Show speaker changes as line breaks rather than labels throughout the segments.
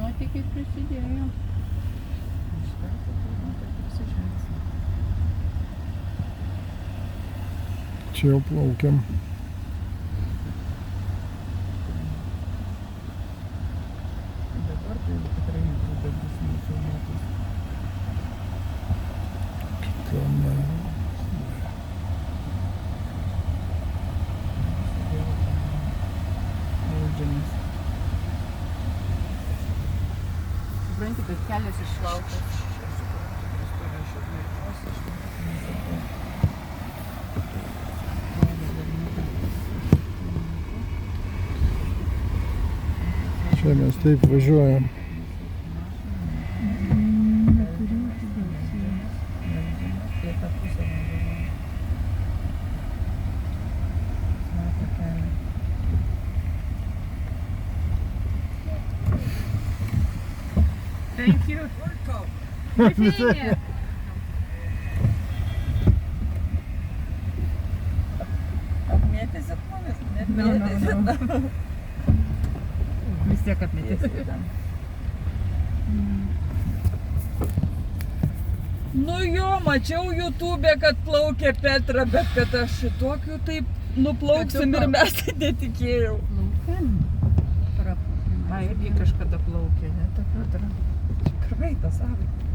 Nuotykiai prisidėjo.
Čia jau plaukiam.
Dabar tai tikrai netrūkė bus nufilmuotas.
Tame.
Baudžiamas.
Supranti, kad kelias iššautas.
Čia mes taip važiuojam.
Thank you. Vizinė.
Apmėtysit mumis, net mėtysit.
Vis tiek apmėtysit.
Nu jo, mačiau YouTube, kad plaukė Petra, bet kad aš šitokiu taip nuplauksim ir mes tai netikėjau.
Plaukiam.
A, irgi kažkada plaukė, ne, ta Petra. Praeitą savaitę.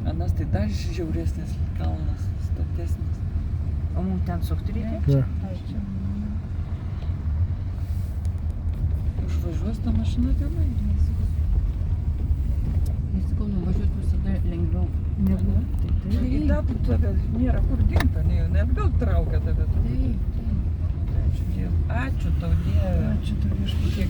Anas tai dar žiauresnis kalnas, statesnis.
O mums ten sukti reikia?
Ne.
Užvažiuos ta mašina tenai.
Jis sakau, nuvažiuot visada lengviau.
Negu.
Tai
Į tą tave nėra kur dinka, ne atgal traukia tave.
Taip.
Ačiū Dievui. Ačiū tau Dieve. Ačiū tau viešpatie.